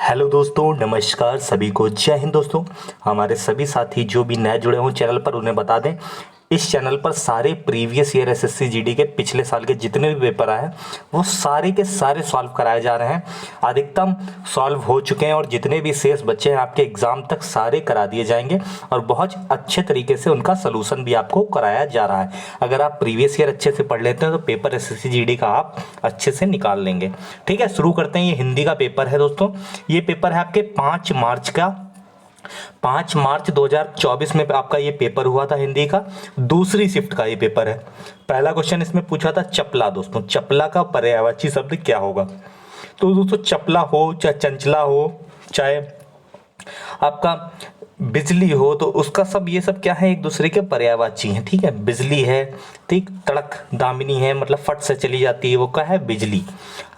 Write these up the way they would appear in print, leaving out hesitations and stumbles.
Hello दोस्तों, नमस्कार सभी को। जय हिंद दोस्तों। हमारे सभी साथी जो भी नए जुड़े हों चैनल पर उन्हें बता दें, इस चैनल पर सारे प्रीवियस ईयर एसएससी जीडी के पिछले साल के जितने भी पेपर आए वो सारे के सारे सॉल्व कराए जा रहे हैं। अधिकतम सॉल्व हो चुके हैं और जितने भी शेष बच्चे हैं आपके एग्जाम तक सारे करा दिए जाएंगे और बहुत अच्छे तरीके से उनका सोल्यूशन भी आपको कराया जा रहा है। अगर आप प्रीवियस ईयर अच्छे से पढ़ लेते हैं तो पेपर एसएससी जीडी का आप अच्छे से निकाल लेंगे। ठीक है, शुरू करते हैं। ये हिंदी का पेपर है दोस्तों। ये पेपर है आपके 5 मार्च का। 5 मार्च 2024 में आपका ये पेपर हुआ था हिंदी का। दूसरी शिफ्ट का ये पेपर है। पहला क्वेश्चन इसमें पूछा था चपला। दोस्तों चपला का पर्यायवाची शब्द क्या होगा? तो दोस्तों चपला हो चाहे चंचला हो चाहे आपका बिजली हो तो उसका सब ये सब क्या है, एक दूसरे के पर्यायवाची हैं। ठीक है, बिजली है, ठीक, तड़क दामिनी है मतलब फट से चली जाती है, वो क्या है, बिजली।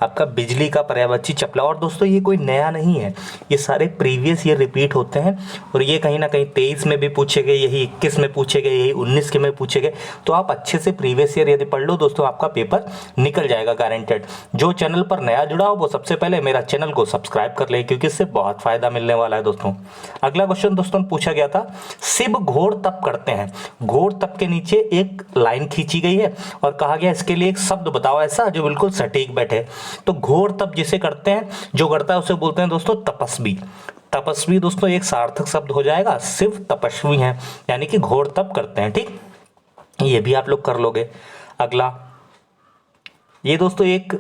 आपका बिजली का पर्यायवाची चपला। और दोस्तों ये कोई नया नहीं है, ये सारे प्रीवियस ईयर रिपीट होते हैं और ये कहीं ना कहीं 23 में भी पूछे गए, यही 21 में पूछे गए, यही 19 के में पूछे गए। तो आप अच्छे से प्रीवियस ईयर यदि पढ़ लो दोस्तों आपका पेपर निकल जाएगा गारंटेड। जो चैनल पर नया जुड़ा हो वो सबसे पहले मेरा चैनल को सब्सक्राइब कर ले क्योंकि इससे बहुत फायदा मिलने वाला है दोस्तों। अगला क्वेश्चन दोस्तों पूछा गया था, शिव घोर तप करते हैं। घोर तप के नीचे एक लाइन खींची गई है और कहा गया इसके लिए एक शब्द बताओ ऐसा जो बिल्कुल सटीक बैठे। तो घोर तप जिसे करते हैं, जो करता है उसे बोलते हैं दोस्तों तपस्वी। तपस्वी दोस्तों एक सार्थक शब्द हो जाएगा। शिव तपस्वी हैं यानी कि घोर तप करते हैं। ठीक, ये भी आप लोग कर लोगे। अगला ये दोस्तों एक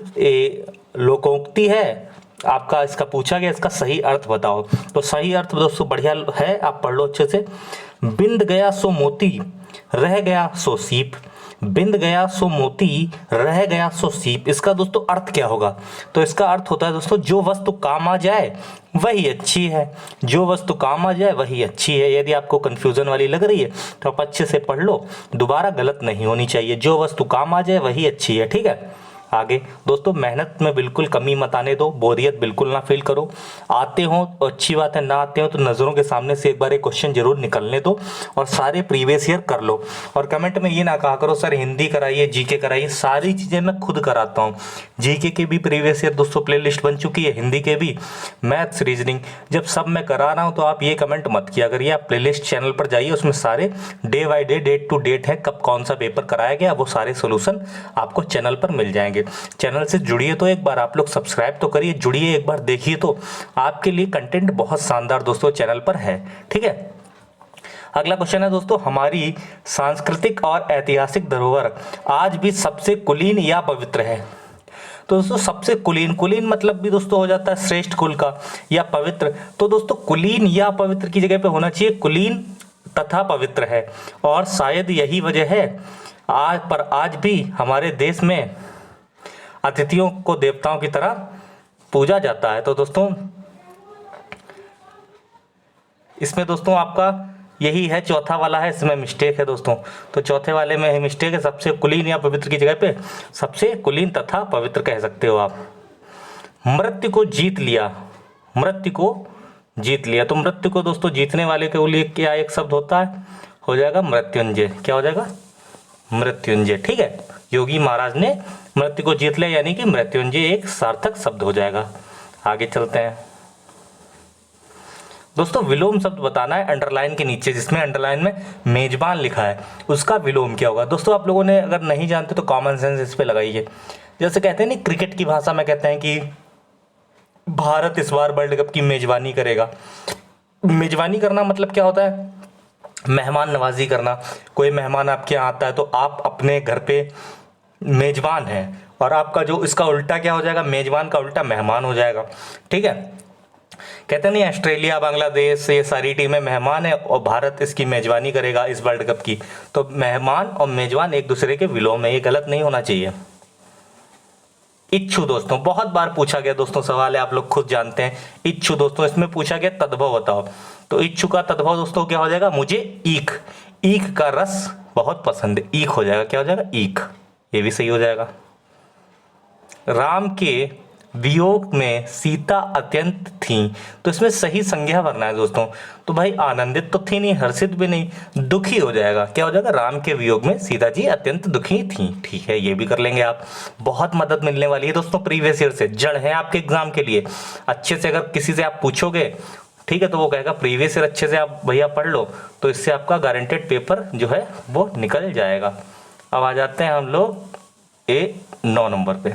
लोकोक्ति है आपका, इसका पूछा गया इसका सही अर्थ बताओ। तो सही अर्थ दोस्तों बढ़िया है, आप पढ़ लो अच्छे से। बिंद गया सो मोती रह गया सो सीप। बिंद गया सो मोती रह गया सो सीप। इसका दोस्तों अर्थ क्या होगा? तो इसका अर्थ होता है दोस्तों जो वस्तु काम आ जाए वही अच्छी है। जो वस्तु काम आ जाए वही अच्छी है। यदि आपको कंफ्यूजन वाली लग रही है तो आप अच्छे से पढ़ लो, दोबारा गलत नहीं होनी चाहिए। जो वस्तु काम आ जाए वही अच्छी है। ठीक है, आगे दोस्तों मेहनत में बिल्कुल कमी मत आने दो, बोरियत बिल्कुल ना फील करो। आते हो तो अच्छी बात है, ना आते हो तो नज़रों के सामने से एक बार एक क्वेश्चन जरूर निकलने दो और सारे प्रीवियस ईयर कर लो। और कमेंट में ये ना कहा करो सर हिंदी कराइए जीके कराइए, सारी चीज़ें मैं खुद कराता हूँ। जीके के भी प्रीवियस ईयर दोस्तों प्लेलिस्ट बन चुकी है, हिंदी के भी, मैथ्स रीजनिंग, जब सब मैं करा रहा हूँ तो आप ये कमेंट मत किया करिए। आप प्लेलिस्ट चैनल पर जाइए, उसमें सारे day by day, date to date है, कब कौन सा पेपर कराया गया, वो सारे सोल्यूशन आपको चैनल पर मिल जाएंगे। चैनल से जुड़िए तो एक बार आप लोग सब्सक्राइब तो करिए, जुड़िए एक बार देखिए तो आपके लिए कंटेंट बहुत शानदार दोस्तों चैनल पर है। ठीक है, अगला क्वेश्चन है दोस्तों, हमारी सांस्कृतिक और ऐतिहासिक धरोहर आज भी सबसे कुलीन या पवित्र है। तो दोस्तों सबसे कुलीन, कुलीन मतलब भी दोस्तों हो जाता है श्रेष्ठ कुल का, या पवित्र। तो दोस्तों कुलीन या पवित्र की जगह पे होना चाहिए कुलीन तथा पवित्र है। और शायद यही वजह है आज भी हमारे देश में अतिथियों को देवताओं की तरह पूजा जाता है। तो दोस्तों इसमें दोस्तों आपका यही है, चौथा वाला है, इसमें मिस्टेक है दोस्तों। तो चौथे वाले में मिस्टेक है, सबसे कुलीन या पवित्र की जगह पे सबसे कुलीन तथा पवित्र कह सकते हो आप। मृत्यु को जीत लिया, मृत्यु को जीत लिया। तो मृत्यु को दोस्तों जीतने वाले के लिए क्या एक शब्द होता है, हो जाएगा मृत्युंजय। क्या हो जाएगा? मृत्युंजय। ठीक है, योगी महाराज ने मृत्यु को जीत लिया यानी कि मृत्युंजय एक सार्थक शब्द हो जाएगा। आगे चलते हैं दोस्तों, विलोम शब्द बताना है अंडरलाइन के नीचे, जिसमें अंडरलाइन में मेजबान लिखा है उसका विलोम क्या होगा। दोस्तों आप लोगों ने अगर नहीं जानते तो कॉमन सेंस इस पे लगाइए। जैसे कहते हैं नहीं, क्रिकेट की भाषा में कहते हैं कि भारत इस बार वर्ल्ड कप की मेजबानी करेगा। मेजबानी करना मतलब क्या होता है? मेहमान नवाजी करना। कोई मेहमान आपके यहाँ आता है तो आप अपने घर पे मेजबान है, और आपका जो इसका उल्टा क्या हो जाएगा, मेजबान का उल्टा मेहमान हो जाएगा। ठीक है, कहते नहीं ऑस्ट्रेलिया बांग्लादेश ये सारी टीमें मेहमान है और भारत इसकी मेजबानी करेगा इस वर्ल्ड कप की। तो मेहमान और मेजबान एक दूसरे के विलोम है, ये गलत नहीं होना चाहिए। इच्छु दोस्तों बहुत बार पूछा गया दोस्तों सवाल है, आप लोग खुद जानते हैं। इच्छु दोस्तों इसमें पूछा गया तद्भव बताओ। तो इच्छु का तद्भव दोस्तों क्या हो जाएगा, मुझे ईख, ईख का रस बहुत पसंद है, ईख हो जाएगा। क्या हो जाएगा? ईख। ये भी सही हो जाएगा। राम के वियोग में सीता अत्यंत थी। तो इसमें सही संज्ञा भरना है दोस्तों। तो भाई आनंदित तो थी नहीं, हर्षित भी नहीं, दुखी हो जाएगा। क्या हो जाएगा? राम के वियोग में सीता जी अत्यंत दुखी थी। ठीक है, ये भी कर लेंगे आप। बहुत मदद मिलने वाली है दोस्तों प्रीवियस ईयर से, जड़ है आपके एग्जाम के लिए। अच्छे से अगर किसी से आप पूछोगे, ठीक है, तो वो कहेगा प्रीवियस ईयर अच्छे से आप भैया पढ़ लो, तो इससे आपका गारंटेड पेपर जो है वो निकल जाएगा। अब आ जाते हैं हम लोग 9 नंबर पे।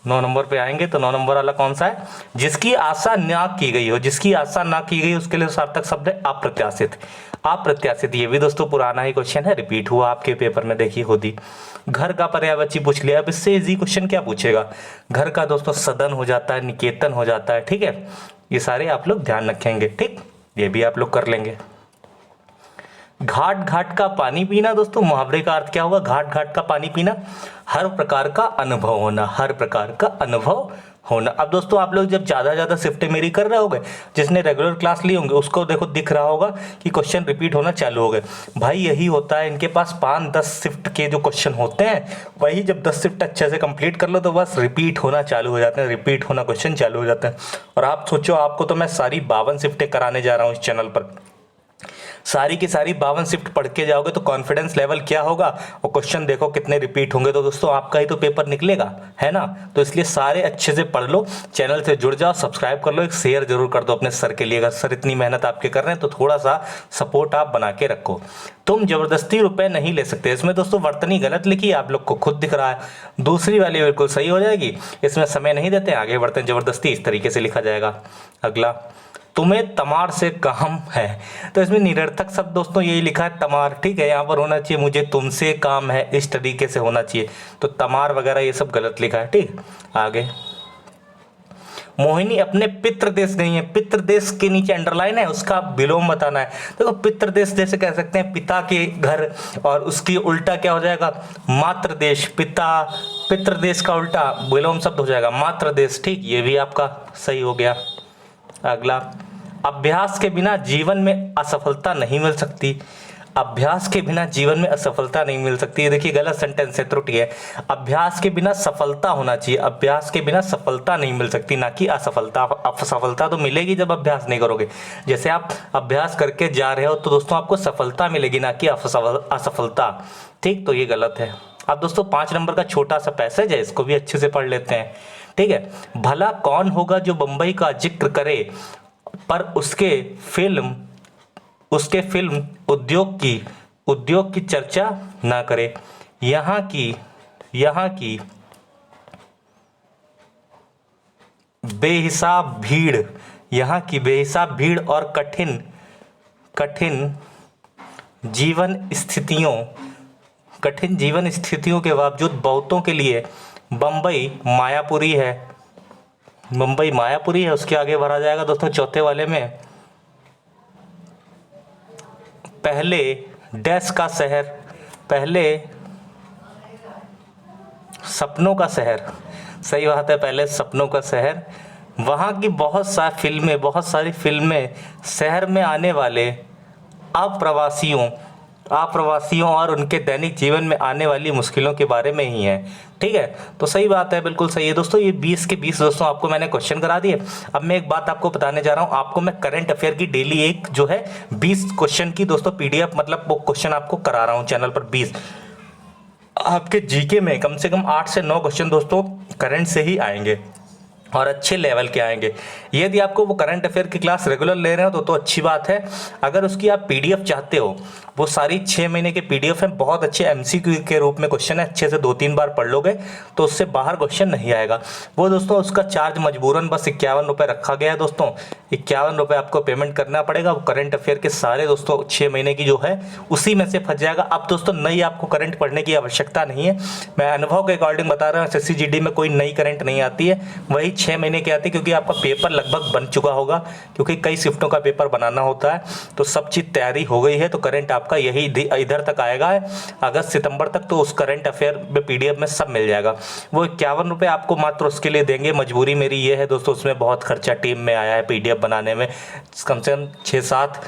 9 नंबर पे आएंगे तो 9 नंबर वाला कौन सा है? जिसकी आशा ना की गई हो। जिसकी आशा ना की गई उसके लिए सार्थक शब्द है अप्रत्याशित। अप्रत्याशित, ये भी दोस्तों पुराना ही क्वेश्चन है, रिपीट हुआ आपके पेपर में, देखिए खुद ही। घर का पर्यायवाची पूछ लिया। अब इससे इजी क्वेश्चन क्या पूछेगा? घर का दोस्तों सदन हो जाता है, निकेतन हो जाता है। ठीक है, ये सारे आप लोग ध्यान रखेंगे। ठीक, ये भी आप लोग कर लेंगे। घाट घाट का पानी पीना दोस्तों, मुहावरे का अर्थ क्या हुआ? घाट घाट का पानी पीना, हर प्रकार का अनुभव होना, हर प्रकार का अनुभव होना। अब दोस्तों आप लोग जब ज्यादा शिफ्टें मेरी कर रहे होंगे, जिसने रेगुलर क्लास ली होंगे उसको देखो दिख रहा होगा कि क्वेश्चन रिपीट होना चालू हो गए। भाई यही होता है, इनके पास 5-10 शिफ्ट के जो क्वेश्चन होते हैं, वही जब 10 शिफ्ट अच्छे से कंप्लीट कर लो तो बस रिपीट होना चालू हो जाते हैं, रिपीट होना क्वेश्चन चालू हो जाते हैं। और आप सोचो, आपको तो मैं सारी 52 शिफ्टें कराने जा रहा हूँ इस चैनल पर। सारी की सारी 52 शिफ्ट पढ़ के जाओगे तो कॉन्फिडेंस लेवल क्या होगा, और क्वेश्चन देखो कितने रिपीट होंगे, तो दोस्तों आपका ही तो पेपर निकलेगा, है ना। तो इसलिए सारे अच्छे से पढ़ लो, चैनल से जुड़ जाओ, सब्सक्राइब कर लो, एक शेयर जरूर कर दो अपने सर के लिए। अगर सर इतनी मेहनत आपके कर रहे हैं तो थोड़ा सा सपोर्ट आप बना के रखो। तुम जबरदस्ती रुपए नहीं ले सकते। इसमें दोस्तों वर्तनी गलत लिखी है, आप लोग को खुद दिख रहा है। दूसरी वाली बिल्कुल सही हो जाएगी, इसमें समय नहीं देते, आगे बढ़ते हैं जबरदस्ती, इस तरीके से लिखा जाएगा। अगला, तुम्हें तमार से काम है। तो इसमें निरर्थक शब्द दोस्तों यही लिखा है तमार। ठीक है, यहाँ पर होना चाहिए मुझे तुमसे काम है, इस तरीके से होना चाहिए। तो तमार वगैरह ये सब गलत लिखा है। ठीक, आगे, मोहिनी अपने पितृ देश गई है। पितृ देश के नीचे अंडरलाइन है, उसका विलोम बताना है। देखो पितृ देश जैसे कह सकते हैं पिता के घर, और उसकी उल्टा क्या हो जाएगा? मातृ देश। पिता पितृ देश का उल्टा विलोम शब्द हो जाएगा मातृ देश। ठीक, ये भी आपका सही हो गया। अगला, अभ्यास के बिना जीवन में असफलता नहीं मिल सकती। अभ्यास के बिना जीवन में असफलता नहीं मिल सकती। ये देखिए गलत सेंटेंस है, त्रुटि है। अभ्यास के बिना सफलता होना चाहिए, अभ्यास के बिना सफलता नहीं मिल सकती, ना कि असफलता। असफलता तो मिलेगी जब अभ्यास नहीं करोगे। जैसे आप अभ्यास करके जा रहे हो तो दोस्तों आपको सफलता मिलेगी, ना कि असफलता। ठीक, तो ये गलत है। अब दोस्तों 5 नंबर का छोटा सा पैसेज है, इसको भी अच्छे से पढ़ लेते हैं। ठीक है, भला कौन होगा जो बंबई का जिक्र करे पर उसके फिल्म उद्योग की चर्चा ना करे। यहाँ की बेहिसाब भीड़ और कठिन जीवन स्थितियों के बावजूद बहुतों के लिए बंबई मायापुरी है। उसके आगे भरा जाएगा दोस्तों चौथे वाले में, पहले डैश का शहर, पहले सपनों का शहर। सही बात है, पहले सपनों का शहर। वहाँ की बहुत सारी फिल्में शहर में आने वाले अप्रवासियों और उनके दैनिक जीवन में आने वाली मुश्किलों के बारे में ही है। ठीक है, तो सही बात है, बिल्कुल सही है दोस्तों। ये 20 के 20 दोस्तों आपको मैंने क्वेश्चन करा दिए। अब मैं एक बात आपको बताने जा रहा हूँ, आपको मैं करंट अफेयर की डेली एक जो है 20 क्वेश्चन की दोस्तों पीडीएफ, मतलब वो क्वेश्चन आपको करा रहा हूँ चैनल पर। 20 आपके जीके में कम से कम 8 से 9 क्वेश्चन दोस्तों करंट से ही आएंगे, और अच्छे लेवल के आएंगे। यदि आपको वो करंट अफेयर की क्लास रेगुलर ले रहे हो तो अच्छी बात है। अगर उसकी आप पीडीएफ चाहते हो, वो सारी 6 महीने के पीडीएफ है, बहुत अच्छे एमसीक्यू के रूप में क्वेश्चन है, अच्छे से 2-3 बार पढ़ लोगे तो उससे बाहर क्वेश्चन नहीं आएगा। वो दोस्तों उसका चार्ज मजबूरन बस 51 रुपये रखा गया है दोस्तों। 51 रुपये आपको पेमेंट करना पड़ेगा। वो करंट अफेयर के सारे दोस्तों 6 महीने की जो है उसी में से फंस जाएगा। अब दोस्तों नई आपको करंट पढ़ने की आवश्यकता नहीं है, मैं अनुभव के अकॉर्डिंग बता रहा हूँ। एसएससी जीडी में कोई नई करंट नहीं आती है, वही 6 महीने की आती है, क्योंकि आपका पेपर लगभग बन चुका होगा, क्योंकि कई शिफ्टों का पेपर बनाना होता है। तो सब चीज़ तैयारी हो गई है, तो करंट आपका यही इधर तक आएगा, अगस्त सितंबर तक। तो उस करंट अफेयर में पीडीएफ में सब मिल जाएगा। वो 51 रुपये आपको मात्र उसके लिए देंगे। मजबूरी मेरी ये है दोस्तों, उसमें बहुत खर्चा टीम में आया है पीडीएफ बनाने में, कम से कम 6-7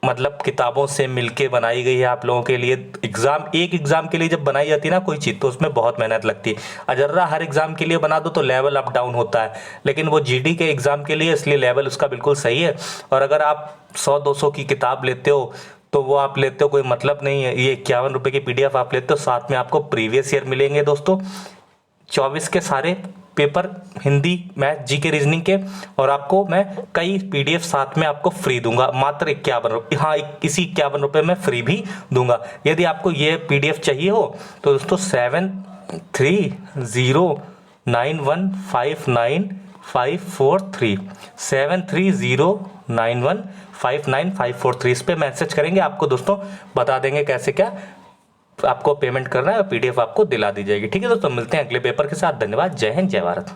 मतलब किताबों से मिलके बनाई गई है आप लोगों के लिए। एक एग्जाम के लिए जब बनाई जाती है ना कोई चीज़, तो उसमें बहुत मेहनत लगती है। अजर्रा हर एग्जाम के लिए बना दो तो लेवल अप डाउन होता है, लेकिन वो जीडी के एग्जाम के लिए, इसलिए लेवल उसका बिल्कुल सही है। और अगर आप 100-200 की किताब लेते हो तो वो आप लेते हो कोई मतलब नहीं है। ये 51 रुपये की PDF आप लेते हो, साथ में आपको प्रीवियस ईयर मिलेंगे दोस्तों, 24 के सारे paper, Hindi, math, GK, reasoning के। और आपको मैं कई PDF साथ में आपको फ्री दूंगा, मात्र 51 रुपये। हाँ, इसी 51 रुपये में फ्री भी दूंगा। यदि आपको ये PDF चाहिए हो तो दोस्तों 7309159543, 7309159543 इस पे मैसेज करेंगे, आपको दोस्तों बता देंगे कैसे क्या आपको पेमेंट करना है और PDF आपको दिला दी जाएगी। ठीक है दोस्तों, मिलते हैं अगले पेपर के साथ। धन्यवाद। जय हिंद, जय भारत।